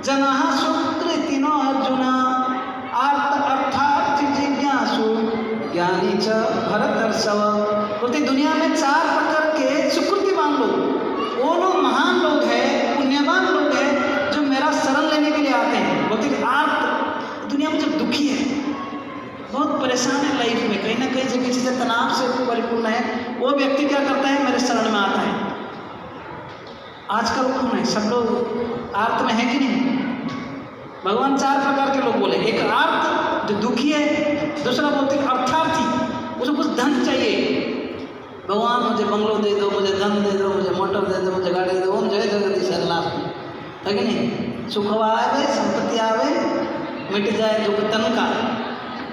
जनः सुकृति नो अर्जुन अर्थार्थ जिज्ञासु ज्ञानी च भरतर्षभ। बोलते दुनिया में 4 प्रकार के सुकृतिवान लोग, वो लोग महान लोग हैं, पुण्यवान लोग हैं जो मेरा शरण लेने के लिए आते हैं। बोलते आर्त दुनिया में जब दुखी है, बहुत परेशान है लाइफ में, कहीं ना कहीं से किसी से तनाव से परिपूर्ण है, वो व्यक्ति क्या करता है, मेरे शरण में आता है। आजकल कौन है, सब लोग आर्त में है कि नहीं? भगवान 4 प्रकार के लोग बोले, एक आर्त जो दुखी है, दूसरा बोलते अर्थार्थी, उसको कुछ धन चाहिए, भगवान मुझे बंगलो दे दो, मुझे धन दे दो, मुझे मोटर दे दो, मुझे गाड़ी दे दो, हम जय जगदीश लास्ट में, है कि नहीं? सुख आवे, संपत्ति आवे, मिट जाए दुख तन का।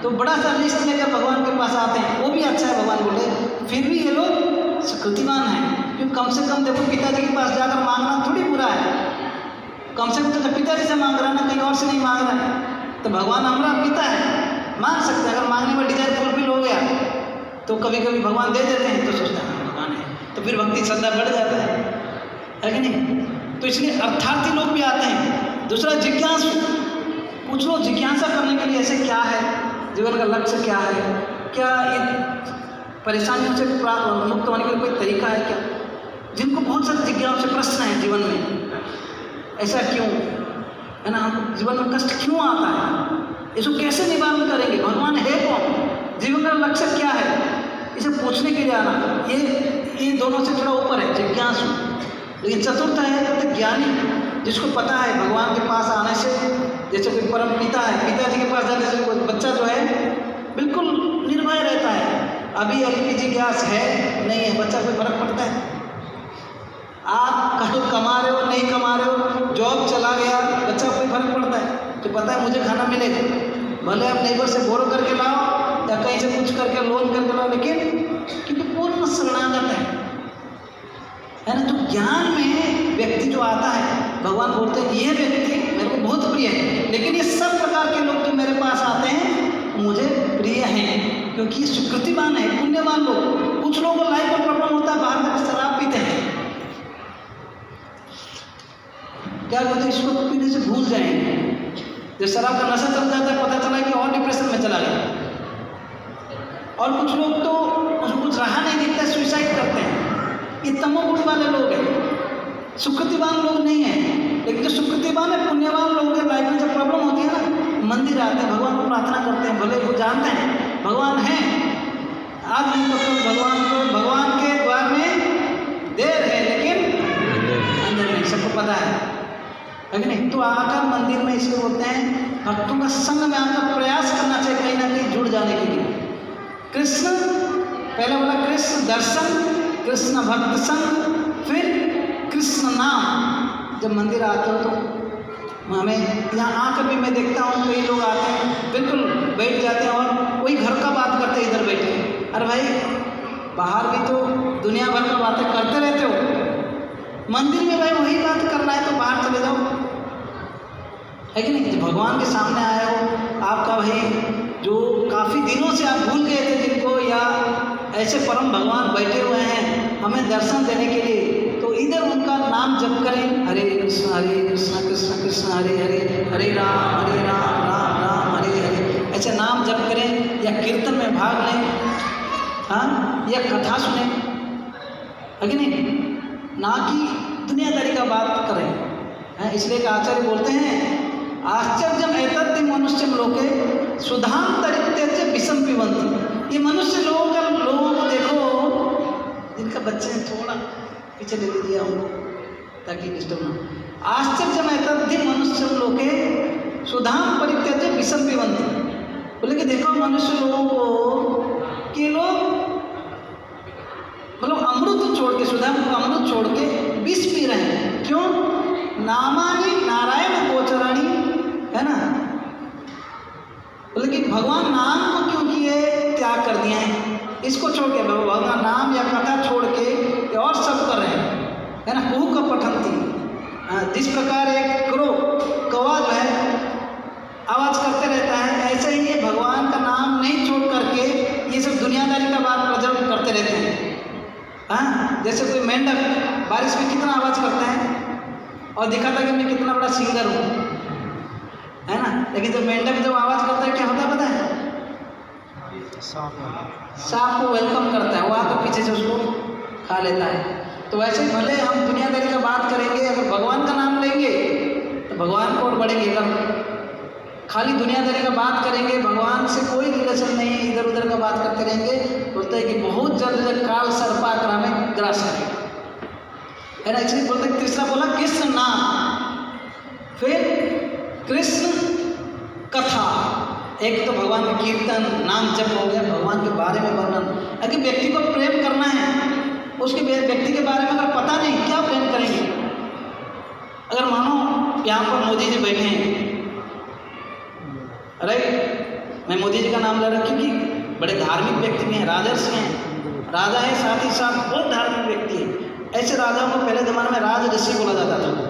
तो बड़ा सा लिस्ट लेकर भगवान के पास आते हैं, वो भी अच्छा है। भगवान बोले फिर भी ये लोग सुकृतिवान हैं, क्योंकि कम से कम देखो पिताजी के पास जाकर मांगना थोड़ी बुरा है, कम से कम तो पिताजी से मांग रहा है ना, कहीं और से नहीं मांग रहा है। तो भगवान हमारा पिता है, मांग सकते हैं। अगर मांगने में डिजायर फुलफिल हो गया तो कभी कभी भगवान दे देते हैं, तो सोचता है भगवान है, तो फिर भक्ति श्रद्धा बढ़ जाता है कि नहीं? तो इसलिए अर्थार्थी लोग भी आते हैं। दूसरा जिज्ञासु, कुछ लोग जिज्ञासा करने के लिए ऐसे क्या है, जीवन का लक्ष्य क्या है, क्या ये परेशानियों से मुक्त होने के लिए कोई तरीका है क्या? जिनको बहुत सारे जिज्ञासा प्रश्न है जीवन में, ऐसा क्यों है ना, हम जीवन में कष्ट क्यों आता है, इसको कैसे निवारण करेंगे, भगवान है कौन, जीवन का लक्ष्य क्या है, इसे पूछने के लिए आना, ये दोनों से थोड़ा ऊपर है जिज्ञासु। लेकिन चतुर्थ है तो ज्ञानी, जिसको पता है भगवान के पास आने से, जैसे कोई परम पिता है, पिताजी के पास जाने से कोई बच्चा जो है बिल्कुल निर्भय रहता है। अभी एलपीजी गैस है नहीं है, बच्चा कोई फर्क पड़ता है? आप कहीं कमा रहे हो नहीं कमा रहे हो, जॉब चला गया, बच्चा कोई फर्क पड़ता है? तो पता है मुझे खाना मिलेगा, भले आप नेबर से बोरो करके लाओ या कहीं से कुछ करके लोन करके लाओ, लेकिन क्योंकि पूर्ण शरणागत है ना। तो ज्ञान में व्यक्ति जो आता है, भगवान बोलते हैं ये व्यक्ति मेरे को बहुत प्रिय है। लेकिन ये सब प्रकार के लोग जो मेरे पास आते हैं मुझे प्रिय हैं, क्योंकि सुकृतिवान है, पुण्यवान लोग। कुछ लोगों को लाइफ में प्रॉब्लम होता है, बाहर में शराब पीते हैं, क्या कहते हैं, इसको पीने से भूल जाएंगे। जब शराब का नशा चल जाता है, पता चला कि और डिप्रेशन में चला गया। और कुछ लोग तो उसको कुछ रहा नहीं दिखता, सुसाइड करते हैं। ये तमोगुण वाले लोग हैं, सुकृतिवान लोग नहीं हैं। लेकिन जो सुकृतिवान है, पुण्यवान लोग हैं, लाइफ में जब प्रॉब्लम होती है ना, मंदिर आते हैं, भगवान को प्रार्थना करते हैं, भले वो जानते हैं भगवान हैं, आज नहीं तो कल भगवान के द्वार में देर है लेकिन अंदर नहीं, सबको पता है कि नहीं? तो आकर मंदिर में इसलिए बोलते हैं भक्तों का संग में आकर प्रयास करना चाहिए, कहीं ना कहीं जुड़ जाने के लिए। कृष्ण पहले बोला, कृष्ण दर्शन, कृष्ण भक्त संग, फिर कृष्ण नाम। जब मंदिर आते हो तो हमें यहाँ आकर भी मैं देखता हूँ कई लोग आते हैं, बिल्कुल बैठ जाते हैं और वही घर का बात करते हैं इधर बैठे। अरे भाई, बाहर भी तो दुनिया भर की बातें करते रहते हो, मंदिर में भाई वही बात करना है तो बाहर चले जाओ, है कि नहीं? भगवान के सामने आए हो, आपका भाई जो काफ़ी दिनों से आप भूल गए थे जिनको, या ऐसे परम भगवान बैठे हुए हैं हमें दर्शन देने के लिए, तो इधर उनका नाम जप करें, हरे कृष्ण कृष्ण कृष्ण हरे हरे, हरे राम राम राम हरे हरे, ऐसे नाम जप करें, या कीर्तन में भाग लें, हाँ, या कथा सुने, है कि नहीं? ना कि दुनियादारी का बात करें, है? इसलिए एक आचार्य बोलते हैं, आश्चर्यम एतद् मनुष्यम लोके सुधांतरित्यज विषम पिबन्ति। ये मनुष्य लोगों को देखो, जिनका बच्चे थोड़ा पीछे ले लीजिए हम ताकि डिस्टर्ब ना। आश्चर्यम एतद् मनुष्यम लोके सुधाम परित्यज विषम पिबन्ति। बोले कि देखो मनुष्य लोगों को कि लोग मतलब अमृत छोड़ के, सुधा अमृत छोड़ के विष पी रहे हैं। क्यों? नामानि नारायण गोचराणी, है ना? लेकिन भगवान नाम को क्यों किए त्याग कर दिए हैं, इसको छोड़ के भगवान नाम या कथा छोड़ के और सब कर रहे हैं, है ना? कुहू का पठंती, जिस प्रकार एक कौवा जो है आवाज करते रहता है, ऐसे ही ये भगवान का नाम नहीं छोड़ करके ये सब दुनियादारी का बात प्रज्वलित करते रहते हैं। हाँ, जैसे कोई मेंढक बारिश में कितना आवाज करता है और दिखाता कि मैं कितना बड़ा सिंगर हूँ, है ना। लेकिन जब मेंढक जब आवाज़ करता है क्या होता है पता है? सांप को वेलकम करता है, वो आकर पीछे से उसको खा लेता है। तो वैसे भले हम दुनियादारी का बात करेंगे, अगर भगवान का नाम लेंगे तो भगवान को और बढ़ेंगे। अगर खाली दुनियादारी का बात करेंगे, भगवान से कोई रिलेशन नहीं है, इधर उधर का बात करते रहेंगे, बोलते हैं कि बहुत जल्द काल सर्पाकार हमें ग्रास करेगा, है ना। इसलिए बोलते हैं, तीसरा बोला कृष्ण नाम, फिर कृष्ण कथा। एक तो भगवान का कीर्तन नाम जप हो गया, भगवान के बारे में वर्णन। अगर व्यक्ति को प्रेम करना है, उसके व्यक्ति के बारे में अगर पता नहीं, क्या प्रेम करेंगे? अगर मानो यहाँ पर मोदी जी बैठे हैं, राइट, मैं मोदी जी का नाम ले रहा क्योंकि बड़े धार्मिक व्यक्ति भी हैं, राजर्षि हैं, राजा है, साथ ही साथ बहुत धार्मिक व्यक्ति है। ऐसे राजाओं को पहले ज़माने में राज ऋषि बोला जाता था।